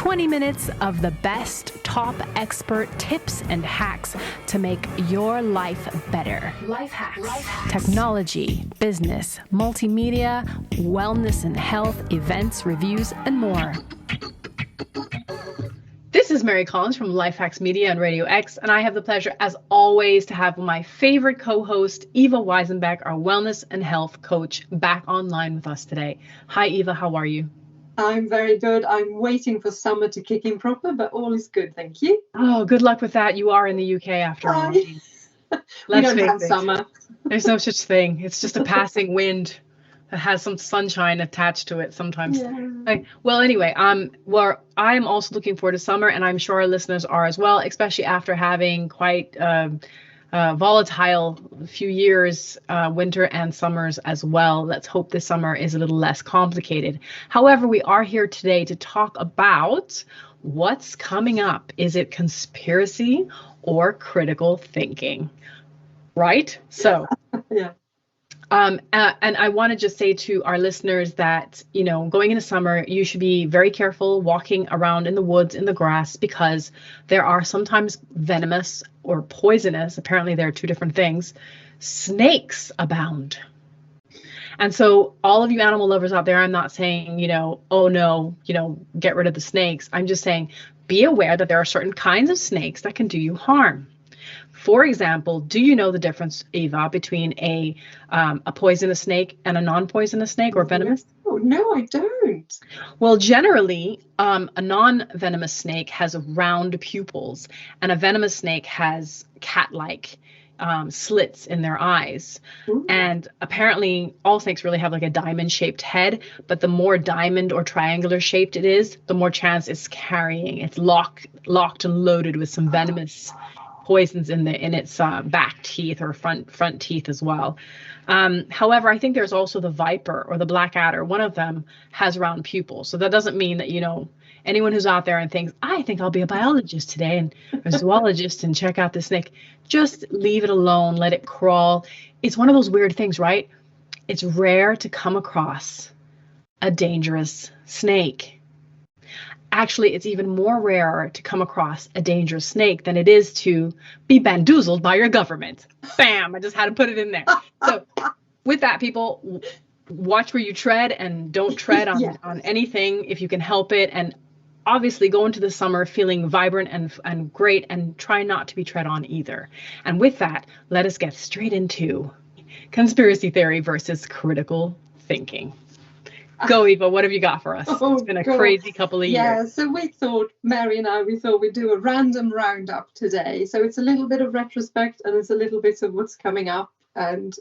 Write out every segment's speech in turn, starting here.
20 minutes of the best top expert tips and hacks to make your life better. LifeHakx. Technology, business, multimedia, wellness and health, events, reviews, and more. This is Mary Collins from LifeHakx Media and Radio X, and I have the pleasure, as always, to have my favorite co-host, Eva Weisenbeck, our wellness and health coach, back online with us today. Hi, Eva. How are you? I'm very good. I'm waiting for summer to kick in proper, but all is good, thank you. Oh, good luck with that. You are in the UK after all. We don't have summer. There's no such thing. It's just a passing wind that has some sunshine attached to it sometimes. Yeah. Well, anyway, I am also looking forward to summer, and I'm sure our listeners are as well, especially after having quite volatile few years, winter and summers as well. Let's hope this summer is a little less complicated. However, we are here today to talk about what's coming up. Is it conspiracy or critical thinking? Right? So, yeah. And I want to just say to our listeners that, going into summer, you should be very careful walking around in the woods, in the grass, because there are sometimes venomous or poisonous, apparently there are two different things, snakes abound. And so all of you animal lovers out there, I'm not saying, oh no, get rid of the snakes. I'm just saying, be aware that there are certain kinds of snakes that can do you harm. For example, do you know the difference, Eva, between a poisonous snake and a non-poisonous snake or venomous? Oh, no, I don't. Well, generally, a non-venomous snake has round pupils, and a venomous snake has cat-like slits in their eyes. Ooh. And apparently, all snakes really have like a diamond-shaped head, but the more diamond or triangular shaped it is, the more chance it's carrying. It's locked and loaded with some venomous poisons in its back teeth or front teeth as well. However, I think there's also the viper or the black adder. One of them has round pupils. So that doesn't mean that, anyone who's out there and thinks, I think I'll be a biologist today and a zoologist and check out this snake, just leave it alone, let it crawl. It's one of those weird things, right? It's rare to come across a dangerous snake. Actually, it's even more rare to come across a dangerous snake than it is to be bamboozled by your government. Bam! I just had to put it in there. So with that, people, watch where you tread and don't tread on anything if you can help it. And obviously go into the summer feeling vibrant and great, and try not to be tread on either. And with that, let us get straight into conspiracy theory versus critical thinking. Go, Eva, what have you got for us? It's been a crazy couple of years. Yeah, so Mary and I thought we'd do a random roundup today. So it's a little bit of retrospect and it's a little bit of what's coming up, and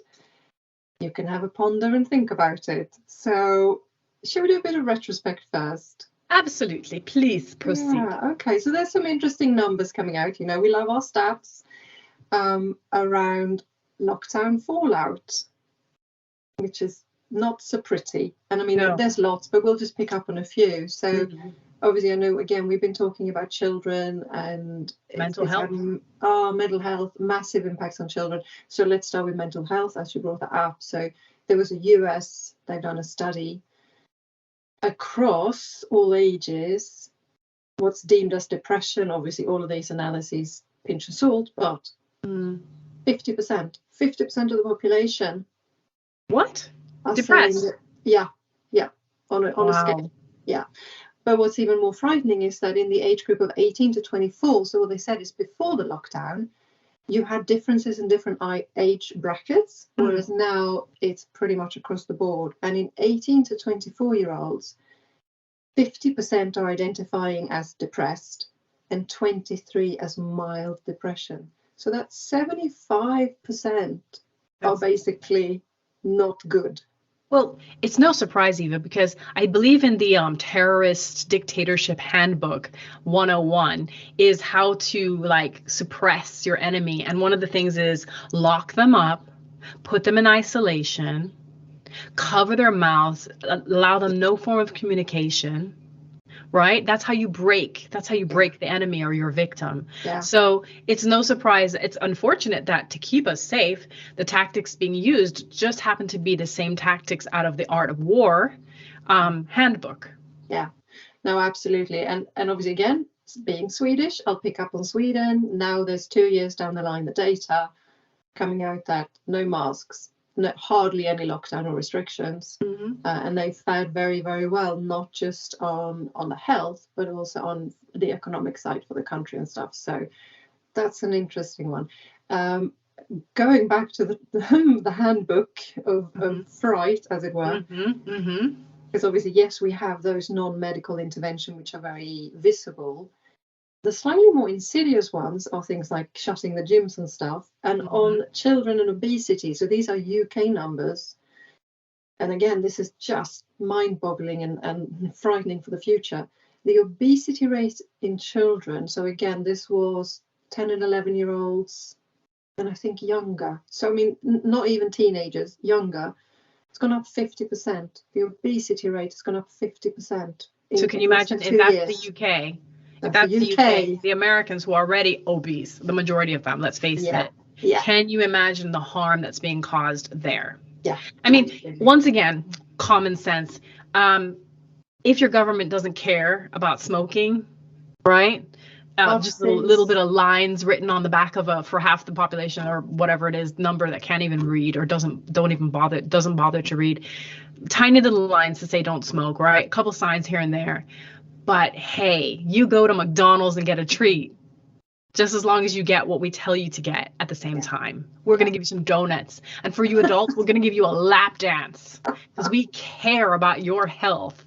you can have a ponder and think about it. So shall we do a bit of retrospect first? Absolutely. Please proceed. Yeah, okay, so there's some interesting numbers coming out. We love our stats around lockdown fallout, which is not so pretty. And I mean, There's lots, but we'll just pick up on a few. So obviously, I know, again, we've been talking about children and mental health. Mental health, massive impacts on children. So let's start with mental health, as you brought that up. So there was they've done a study across all ages, what's deemed as depression. Obviously, all of these analyses, pinch of salt, but 50% of the population. What? Depressed? On a scale. Yeah. But what's even more frightening is that in the age group of 18 to 24, so what they said is before the lockdown, you had differences in different age brackets, whereas now it's pretty much across the board. And in 18 to 24-year-olds, 50% are identifying as depressed and 23% as mild depression. So that's 75% are basically not good. Well, it's no surprise, Eva, because I believe in the terrorist dictatorship handbook 101 is how to suppress your enemy. And one of the things is lock them up, put them in isolation, cover their mouths, allow them no form of communication. Right? That's how you break the enemy or your victim. Yeah. So it's no surprise. It's unfortunate that to keep us safe, the tactics being used just happen to be the same tactics out of the Art of War handbook. Yeah. No, absolutely. And obviously, again, being Swedish, I'll pick up on Sweden. Now there's 2 years down the line, the data coming out that no masks, no, hardly any lockdown or restrictions. And they fared very, very well, not just on the health, but also on the economic side for the country and stuff. So that's an interesting one. Going back to the handbook of fright, as it were, because obviously, yes, we have those non-medical intervention which are very visible. The slightly more insidious ones are things like shutting the gyms and stuff, and on children and obesity. So these are UK numbers. And again, this is just mind-boggling and frightening for the future. The obesity rate in children, so again, this was 10 and 11-year-olds, and I think younger. So, I mean, not even teenagers, younger. It's gone up 50%. The obesity rate has gone up 50%. So can you imagine if that's the UK? If that's the UK, the Americans who are already obese, the majority of them, let's face it. Yeah. Can you imagine the harm that's being caused there? Yeah. I mean, once again, common sense. If your government doesn't care about smoking, right? Just a little bit of lines written on the back of for half the population or whatever it is, number that can't even read or doesn't bother to read. Tiny little lines to say don't smoke, right? A couple signs here and there. But hey, you go to McDonald's and get a treat, just as long as you get what we tell you to get at the same time. We're going to give you some donuts. And for you adults, we're going to give you a lap dance because we care about your health.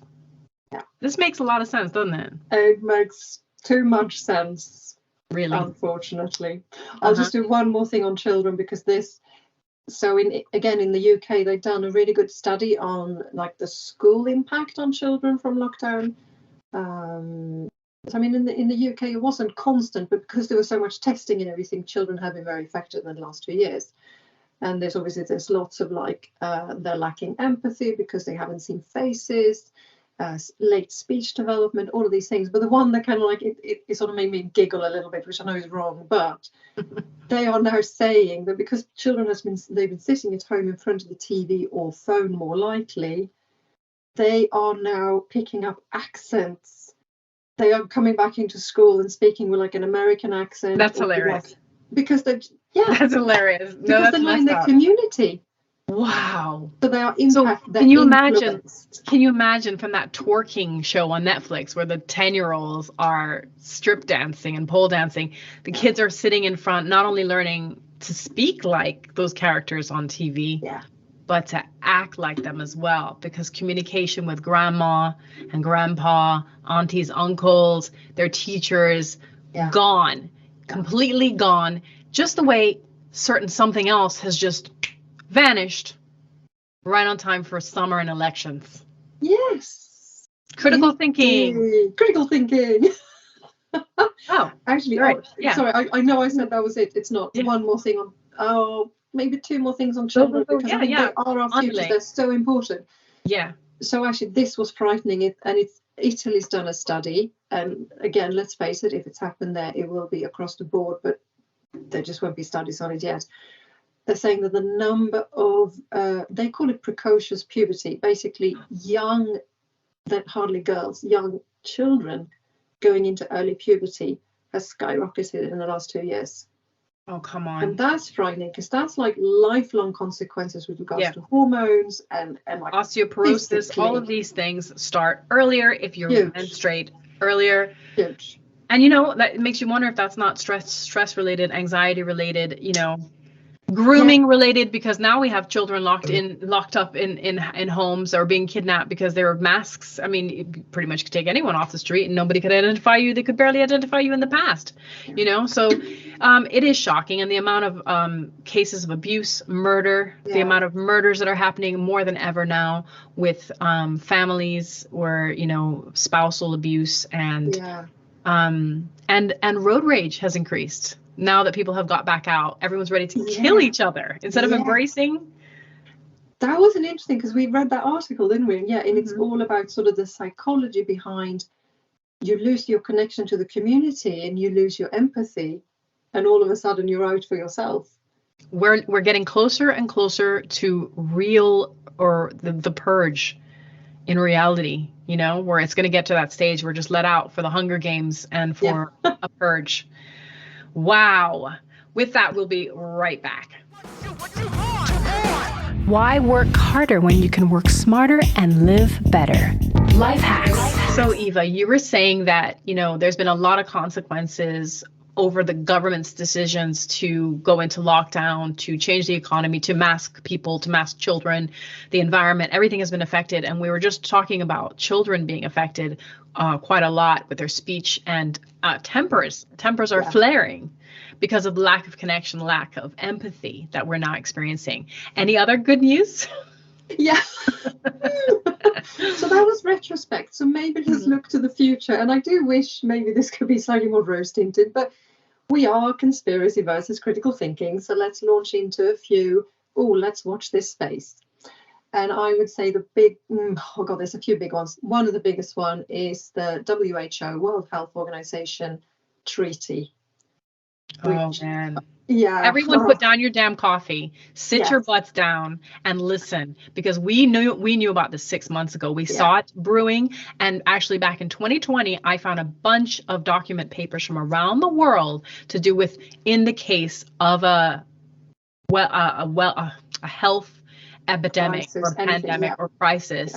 Yeah. This makes a lot of sense, doesn't it? It makes too much sense, really, unfortunately. I'll just do one more thing on children, because so in the UK, they've done a really good study on like the school impact on children from lockdown. I mean, in the UK, it wasn't constant, but because there was so much testing and everything, children have been very affected in the last 2 years. And there's lots of like they're lacking empathy because they haven't seen faces, late speech development, all of these things. But the one that kind of like it sort of made me giggle a little bit, which I know is wrong, but they are now saying that because children they've been sitting at home in front of the TV or phone more likely, they are now picking up accents. They are coming back into school and speaking with like an American accent. That's hilarious. Because that's hilarious. Because they lie in their community. Wow. So they are impacted. So can you imagine? Can you imagine from that twerking show on Netflix where the 10-year-olds are strip dancing and pole dancing? The kids are sitting in front, not only learning to speak like those characters on TV, but to act like them as well, because communication with grandma and grandpa, aunties, uncles, their teachers, gone, completely gone, just the way certain something else has just vanished right on time for summer and elections. Yes. Critical thinking. Critical thinking. Oh, actually, right. Sorry, I know I said that was it. It's not. One more thing on, maybe two more things on children, because I think they are our future. They're so important. Yeah. So actually, this was frightening. Italy's done a study, and again, let's face it, if it's happened there, it will be across the board, but there just won't be studies on it yet. They're saying that the number of, they call it precocious puberty, basically young, that hardly girls, young children going into early puberty has skyrocketed in the last 2 years. Oh, come on. And that's frightening, because that's like lifelong consequences with regards to hormones and like osteoporosis, physically. All of these things start earlier if you menstruate earlier. Huge. And, you know, that makes you wonder if that's not stress related, anxiety related, you know, grooming related, because now we have children locked up in homes or being kidnapped because there are masks. I mean, you pretty much could take anyone off the street and nobody could identify you. They could barely identify you in the past, you know. So it is shocking. And the amount of cases of abuse, murder, the amount of murders that are happening more than ever now with families where, you know, spousal abuse and road rage has increased. Now that people have got back out, everyone's ready to kill each other instead of embracing. That was an interesting, because we read that article, didn't we? And it's all about sort of the psychology behind, you lose your connection to the community and you lose your empathy, and all of a sudden you're out for yourself. We're getting closer and closer to real, or the purge in reality. where it's going to get to that stage where just let out for the Hunger Games and for a purge. Wow. With that, we'll be right back. Why work harder when you can work smarter and live better? Life hacks. So Eva, you were saying that, there's been a lot of consequences over the government's decisions to go into lockdown, to change the economy, to mask people, to mask children, the environment, everything has been affected. And we were just talking about children being affected quite a lot with their speech and tempers. Tempers are flaring because of lack of connection, lack of empathy that we're now experiencing. Any other good news? Yeah. So that was retrospect. So maybe let's look to the future. And I do wish maybe this could be slightly more rose tinted, but we are conspiracy versus critical thinking. So let's launch into a few. Let's watch this space. And I would say the big, there's a few big ones. One of the biggest one is the WHO, World Health Organization treaty. Man. Yeah. Everyone put down your damn coffee, sit your butts down and listen, because we knew about this 6 months ago. We saw it brewing. And actually back in 2020, I found a bunch of document papers from around the world to do with, in the case of a health epidemic or pandemic or crisis,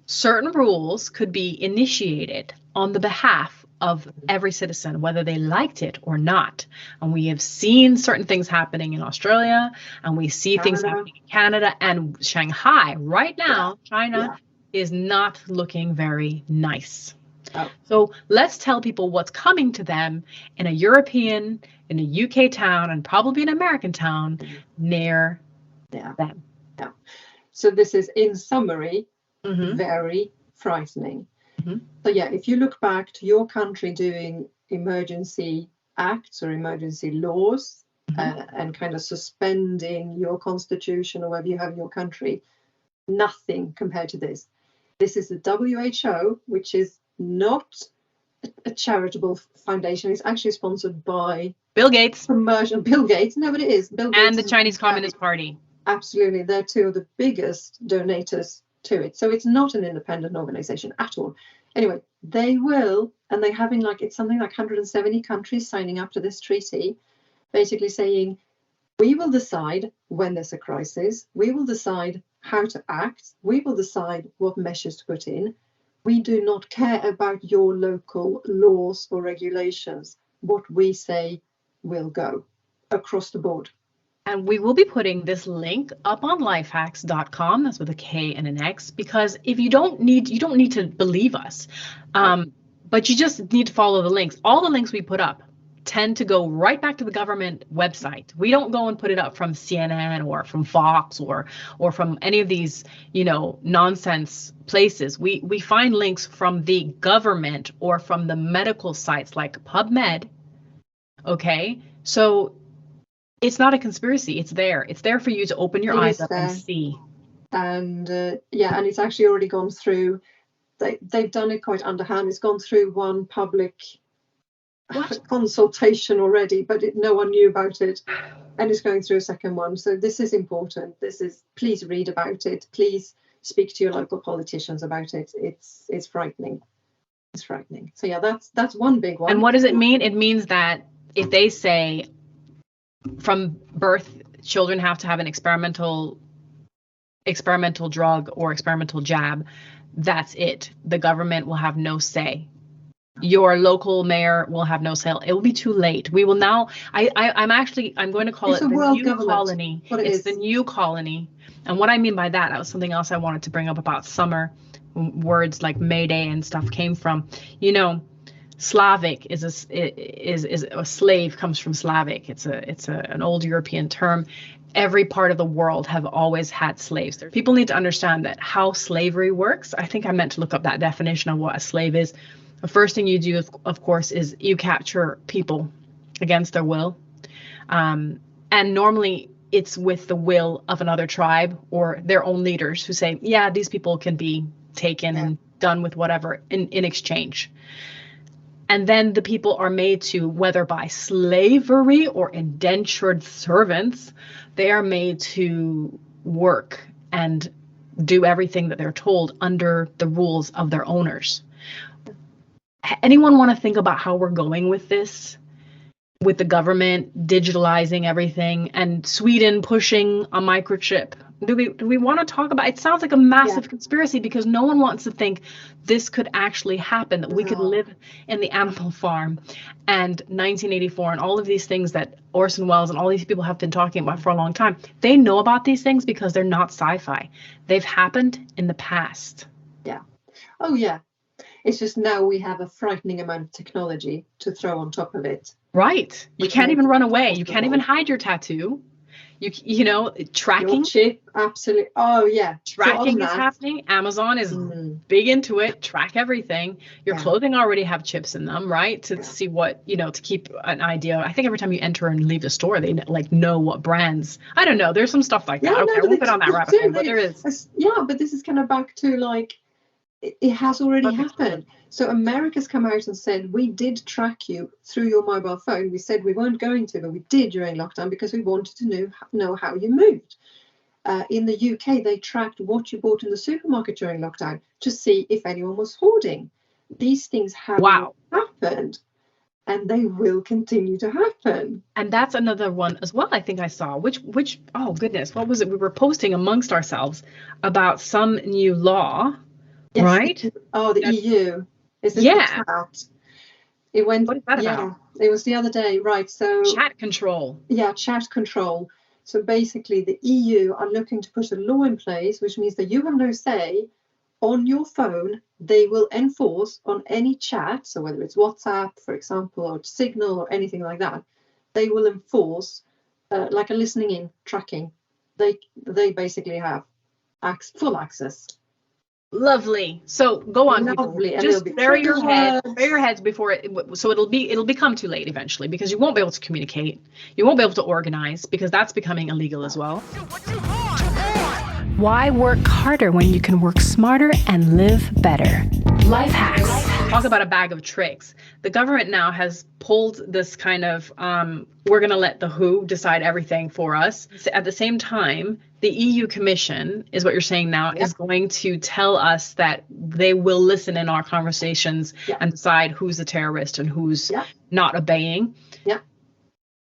certain rules could be initiated on the behalf of every citizen, whether they liked it or not. And we have seen certain things happening in Australia, and we see things happening in Canada and Shanghai right now. China is not looking very nice. So let's tell people what's coming to them in a European, in a UK town, and probably an American town near them. So this is, in summary, very frightening. So if you look back to your country doing emergency acts or emergency laws and kind of suspending your constitution or whatever you have in your country, nothing compared to this. This is the WHO, which is not a charitable foundation. It's actually sponsored by Bill Gates. Bill Gates. No, but it is. Bill Gates and the Chinese Communist Party. Absolutely. They're two of the biggest donators to it. So it's not an independent organization at all. Anyway, they will, and they're having it's something like 170 countries signing up to this treaty, basically saying, we will decide when there's a crisis, we will decide how to act, we will decide what measures to put in. We do not care about your local laws or regulations. What we say will go across the board. And we will be putting this link up on lifehakx.com. That's with a K and an X, because if you don't need to believe us, but you just need to follow the links. All the links we put up tend to go right back to the government website. We don't go and put it up from CNN or from Fox or from any of these, nonsense places. We find links from the government or from the medical sites like PubMed. Okay, so it's not a conspiracy. It's there. It's there for you to open your eyes up and see. And and it's actually already gone through. They've done it quite underhand. It's gone through one public consultation already, but no one knew about it, and it's going through a second one. So this is important. Please read about it. Please speak to your local politicians about it. It's frightening. It's frightening. So that's one big one. And what does it mean? It means that if they say, from birth, children have to have an experimental drug or experimental jab, that's it. The government will have no say. Your local mayor will have no say. It will be too late. We will now. I'm going to call it the new colony. It's the new colony. And what I mean by that was something else I wanted to bring up about summer. Words like Mayday and stuff came from, Slavic is a slave, comes from Slavic. It's an old European term. Every part of the world have always had slaves. People need to understand that how slavery works. I think I meant to look up that definition of what a slave is. The first thing you do, of course, is you capture people against their will. And normally it's with the will of another tribe or their own leaders who say, yeah, these people can be taken and done with whatever in exchange. And then the people are made to, whether by slavery or indentured servants, they are made to work and do everything that they're told under the rules of their owners. Anyone want to think about how we're going with this? With the government digitalizing everything and Sweden pushing a microchip. Do we want to talk about it? Sounds like a massive conspiracy because no one wants to think this could actually happen, that we could live in the animal farm and 1984 and all of these things that Orson Welles and all these people have been talking about for a long time. They know about these things because they're not sci-fi. They've happened in the past. Yeah. Oh, yeah. It's just now we have a frightening amount of technology to throw on top of it. Right. You can't even run away. You can't even hide your tattoo. You know, tracking. Your chip, absolutely. Oh, yeah. Tracking is happening. Amazon is big into it. Track everything. Your clothing already have chips in them, right? To see what, you know, to keep an idea. I think every time you enter and leave the store, they like know what brands. I don't know. There's some stuff like that. Okay, I won't get on that rabbit hole, but there is. Yeah, but this is kind of back to like, it has already happened. So America's come out and said, we did track you through your mobile phone. We said we weren't going to, but we did during lockdown because we wanted to know how you moved. In the UK, they tracked what you bought in the supermarket during lockdown to see if anyone was hoarding. These things have happened, and they will continue to happen. And that's another one as well, I think I saw, which, oh goodness, what was it? We were posting amongst ourselves about some new law. Yes. Right? Oh, the EU. Is this the chat? It went. What is that about? It was the other day, right? So chat control. Yeah, chat control. So basically, the EU are looking to put a law in place, which means that you have no say on your phone. They will enforce on any chat, so whether it's WhatsApp, for example, or Signal or anything like that, they will enforce like a listening in tracking. They basically have full access. Lovely. So go on, people. Just bury your heads before so it'll become too late eventually because you won't be able to communicate. You won't be able to organize because that's becoming illegal as well. Why work harder when you can work smarter and live better? LifeHakx. Talk about a bag of tricks. The government now has pulled this kind of, we're going to let the WHO decide everything for us. At the same time, the EU Commission, is what you're saying now, is going to tell us that they will listen in our conversations and decide who's a terrorist and who's not obeying.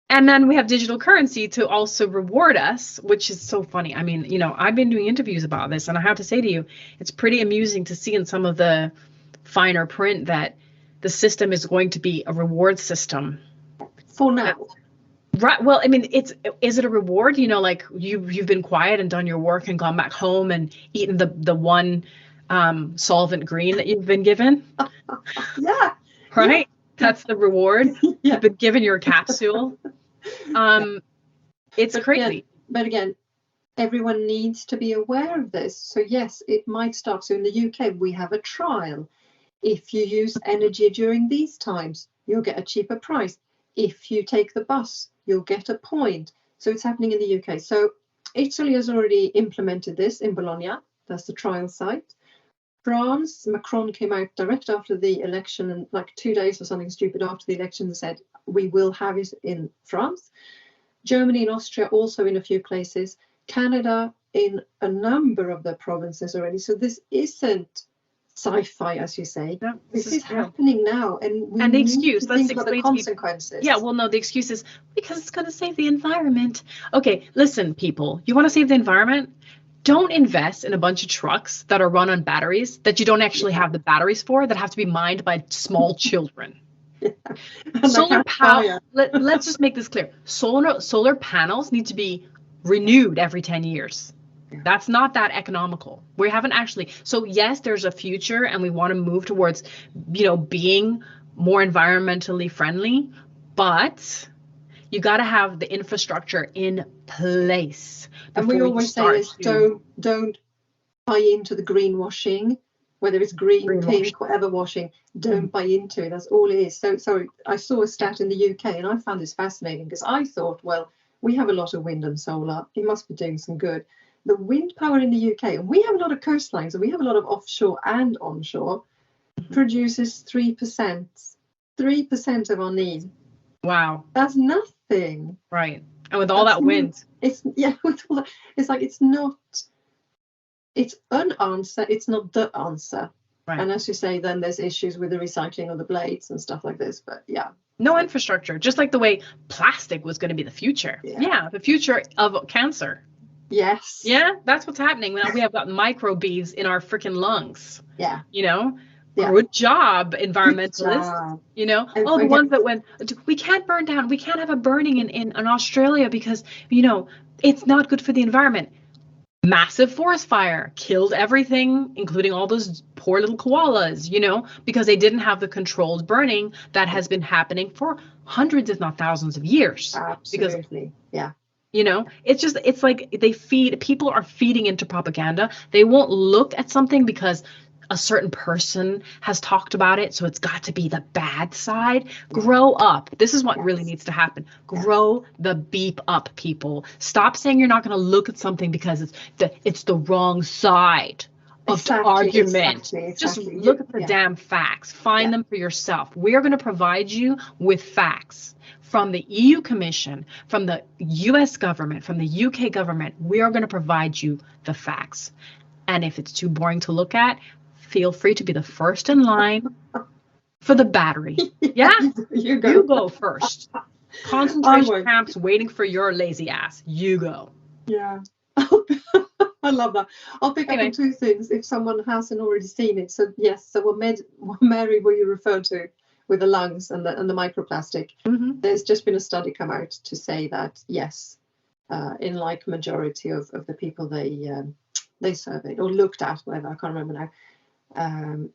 And then we have digital currency to also reward us, which is so funny. I mean, you know, I've been doing interviews about this, and I have to say to you, it's pretty amusing to see in some of the finer print that the system is going to be a reward system. For now. Right. Well, I mean, is it a reward? You know, like you've been quiet and done your work and gone back home and eaten the one solvent green that you've been given. Yeah. Right. That's the reward. You've been given your capsule. It's crazy. But again, everyone needs to be aware of this. So yes, it might start. So in the UK, we have a trial. If you use energy during these times, you'll get a cheaper price. If you take the bus, you'll get a point. So it's happening in the UK. So Italy has already implemented this in Bologna. That's the trial site. France, Macron came out direct after the election, and like 2 days or something stupid after the election, and said, we will have it in France. Germany and Austria also in a few places. Canada in a number of the provinces already. So this isn't sci-fi, as you say. No, this is happening now, and we the excuse, let's think about the consequences. Yeah, well, no, the excuse is because it's going to save the environment. Okay, listen, people, you want to save the environment? Don't invest in a bunch of trucks that are run on batteries that you don't actually have the batteries for, that have to be mined by small children. Solar power. Let's just make this clear. Solar panels need to be renewed every 10 years. That's not that economical. We haven't actually. So yes, there's a future, and we want to move towards, you know, being more environmentally friendly, but you got to have the infrastructure in place. And we always say this: don't buy into the greenwashing, whether it's green, pink, whatever washing. Don't buy into it. That's all it is. So sorry, I saw a stat in the UK, and I found this fascinating because I thought, well, we have a lot of wind and solar. It must be doing some good. The wind power in the UK, and we have a lot of coastlines, and we have a lot of offshore and onshore, produces 3%. 3% of our need. Wow. That's nothing. Right. And with all that wind. With all that, it's like it's not it's an answer, it's not the answer. Right. And as you say, then there's issues with the recycling of the blades and stuff like this. But yeah. No infrastructure, just like the way plastic was going to be the future. Yeah, the future of cancer. Yes. Yeah, that's what's happening. Now we have got microbeads in our freaking lungs. Yeah. You know, Yeah. good job, environmentalists. Good job. You know, And the ones that went, we can't burn down. We can't have a burning in Australia because, you know, it's not good for the environment. Massive forest fire killed everything, including all those poor little koalas, you know, because they didn't have the controlled burning that has been happening for hundreds, if not thousands of years. Absolutely. Yeah. You know, it's like people are feeding into propaganda. They won't look at something because a certain person has talked about it, so it's got to be the bad side. Grow up. This is what really needs to happen. Grow the beep up, people. Stop saying you're not going to look at something because it's the wrong side of the argument. Exactly. Just look at the damn facts. Find them for yourself. We are going to provide you with facts from the EU Commission, from the US government, from the UK government. We are going to provide you the facts. And if it's too boring to look at, feel free to be the first in line for the battery. Yeah? You go first. Concentration camps waiting for your lazy ass. You go. Yeah. I love that. I'll pick up on two things if someone hasn't already seen it. So yes, so what Mary, what you refer to with the lungs and the microplastic, there's just been a study come out to say that yes, in like majority of the people they surveyed or looked at, whatever, I can't remember now,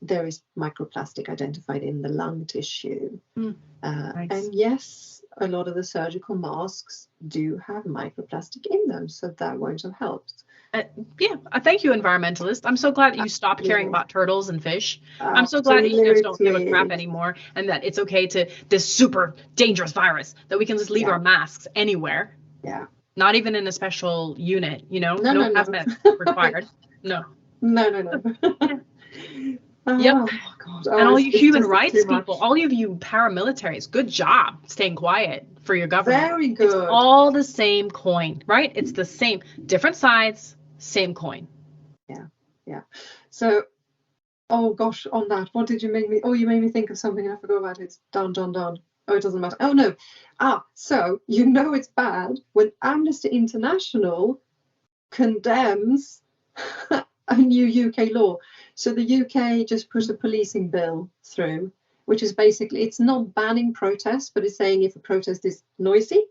there is microplastic identified in the lung tissue. Nice. And yes, a lot of the surgical masks do have microplastic in them, so that won't have helped. Thank you, environmentalist. I'm so glad that you stopped caring about turtles and fish. I'm so glad that you just don't give a crap anymore, and that it's okay to this super dangerous virus that we can just leave our masks anywhere. Yeah. Not even in a special unit, you know. No. hazmat required. No. Yep. Oh, God. And all you human rights people, all of you paramilitaries, good job staying quiet for your government. Very good. It's all the same coin, right? It's the same, different sides, same coin. Yeah. So, oh gosh, on that, what did you make me? Oh, you made me think of something and I forgot about it. It's done. Oh, it doesn't matter. Oh, no. So you know it's bad when Amnesty International condemns a new UK law. So the UK just put a policing bill through, which is basically, it's not banning protests, but it's saying if a protest is noisy,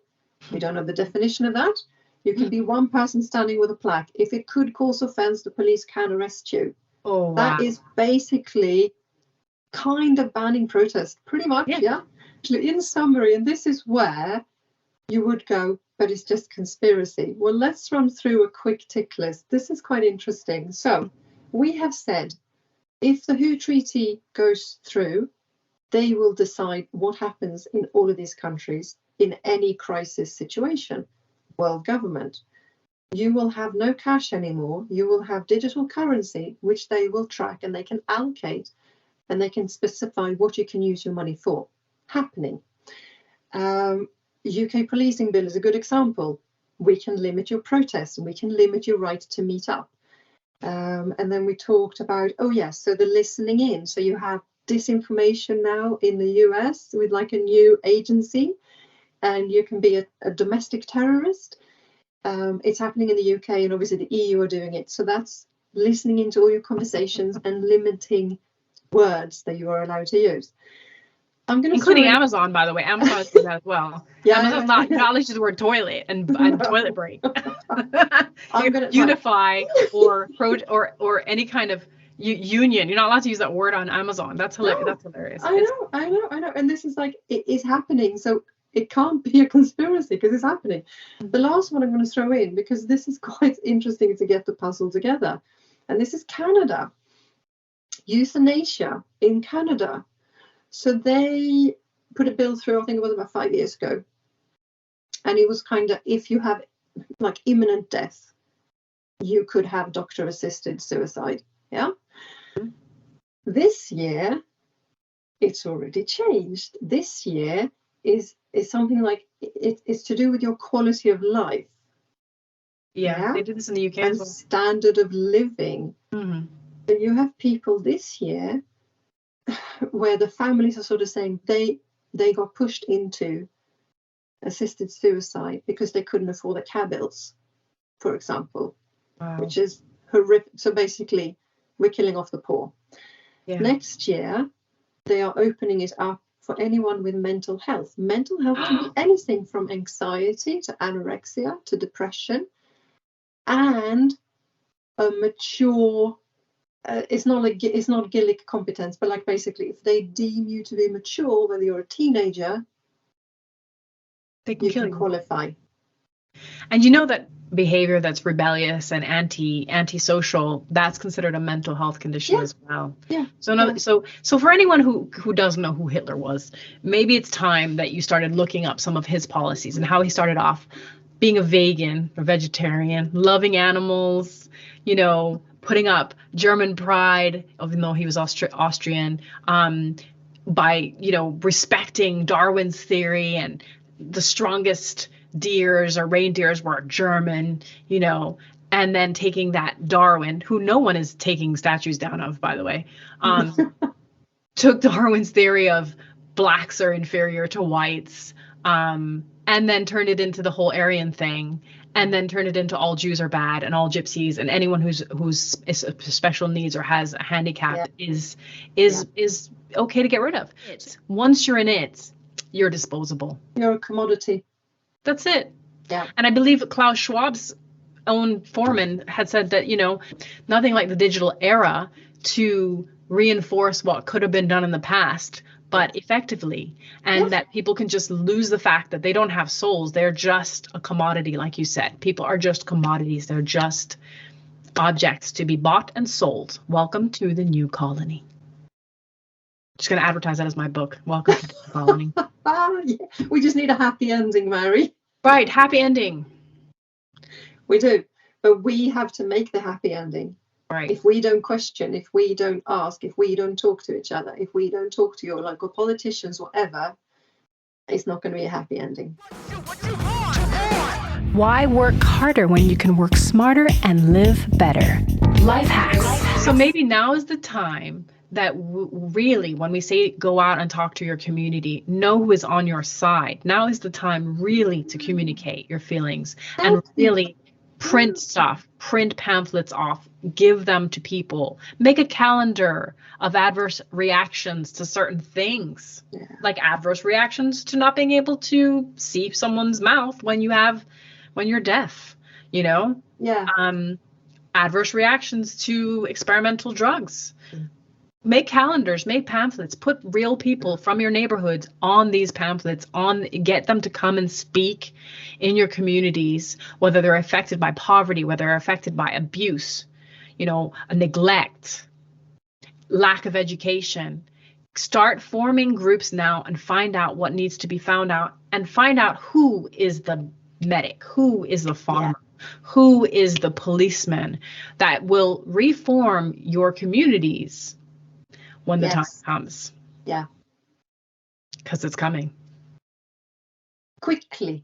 we don't know the definition of that, you can be one person standing with a plaque. If it could cause offense, the police can arrest you. Oh, wow. That is basically kind of banning protest, pretty much, yeah. In summary, and this is where you would go, but it's just conspiracy. Well, let's run through a quick tick list. This is quite interesting. So we have said if the WHO Treaty goes through, they will decide what happens in all of these countries in any crisis situation. World government. You will have no cash anymore. You will have digital currency, which they will track and they can allocate and they can specify what you can use your money for. Happening. UK policing bill is a good example. We can limit your protests and we can limit your right to meet up. And then we talked about, so the listening in. So you have disinformation now in the US with like a new agency, and you can be a domestic terrorist. It's happening in the UK, and obviously the EU are doing it. So that's listening into all your conversations and limiting words that you are allowed to use. Including Amazon, by the way. Amazon is doing that as well. Amazon's not acknowledges the word toilet and toilet break. Unify or any kind of union. You're not allowed to use that word on Amazon. That's hilarious. That's hilarious. I know. And this is like, it is happening. So it can't be a conspiracy because it's happening. The last one I'm going to throw in, because this is quite interesting to get the puzzle together. And this is Canada. Euthanasia in Canada. So they put a bill through, I think it was about 5 years ago. And it was kind of, if you have like imminent death, you could have doctor-assisted suicide. Yeah. This year, it's already changed. This year is something like, it's to do with your quality of life. Yeah, they did this in the UK and as well. standard of living. Mm-hmm. So you have people this year where the families are sort of saying they got pushed into assisted suicide because they couldn't afford the care bills, for example, which is horrific. So basically, we're killing off the poor. Yeah. Next year, they are opening it up for anyone with mental health. Mental health can be anything from anxiety to anorexia to depression, and a mature. It's not Gillick competence, but like basically, if they deem you to be mature, whether you're a teenager, They can kill you. Qualify. And you know that behavior that's rebellious and antisocial, that's considered a mental health condition as well. Yeah. So for anyone who doesn't know who Hitler was, maybe it's time that you started looking up some of his policies and how he started off being a vegan, a vegetarian, loving animals, putting up German pride, even though he was Austrian, by, respecting Darwin's theory, and the strongest deers or reindeers were German, and then taking that Darwin, who no one is taking statues down of, by the way, took Darwin's theory of blacks are inferior to whites, and then turned it into the whole Aryan thing, and then turned it into all Jews are bad and all gypsies and anyone who's special needs or has a handicap is okay to get rid of. Once you're in it, you're disposable. You're a commodity. That's it. Yeah. And I believe Klaus Schwab's own foreman had said that, nothing like the digital era to reinforce what could have been done in the past, but effectively, and that people can just lose the fact that they don't have souls. They're just a commodity, like you said. People are just commodities. They're just objects to be bought and sold. Welcome to the new colony. Just going to advertise that as my book. Welcome to the colony. Yeah. We just need a happy ending, Mary. Right, happy ending. We do, but we have to make the happy ending. Right. If we don't question, if we don't ask, if we don't talk to each other, if we don't talk to your local politicians, whatever, it's not going to be a happy ending. Why work harder when you can work smarter and live better? LifeHakx. So maybe now is the time that really, when we say go out and talk to your community, know who is on your side. Now is the time really to communicate your feelings and really print stuff, print pamphlets off, give them to people, make a calendar of adverse reactions to certain things, like adverse reactions to not being able to see someone's mouth when you're deaf, adverse reactions to experimental drugs. Make calendars, make pamphlets, put real people from your neighborhoods on these pamphlets, get them to come and speak in your communities, whether they're affected by poverty, whether they're affected by abuse, a neglect, lack of education. Start forming groups now and find out what needs to be found out, and find out who is the medic, who is the farmer, who is the policeman that will reform your communities when the time comes. Yeah. Because it's coming. Quickly.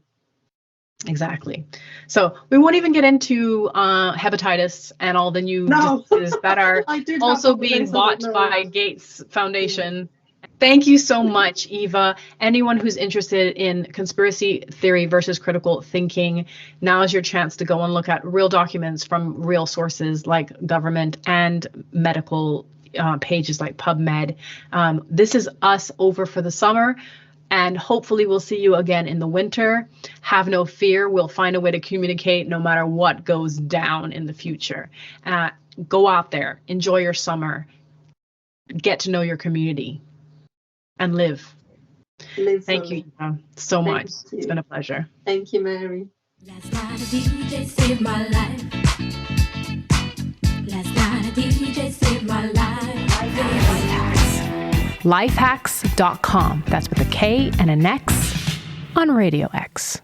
Exactly. So we won't even get into hepatitis and all the new diseases that are also being bought by Gates Foundation. Thank you so much, Eva. Anyone who's interested in conspiracy theory versus critical thinking, now is your chance to go and look at real documents from real sources like government and medical pages like PubMed. This is us over for the summer, and hopefully we'll see you again in the winter. Have no fear. We'll find a way to communicate no matter what goes down in the future. Go out there, enjoy your summer, get to know your community, and live. Thank you so much. It's been a pleasure. Thank you, Mary. Last night a DJ saved my life. Last night a DJ saved my life. LifeHakx.com. That's with a K and an X on Radio X.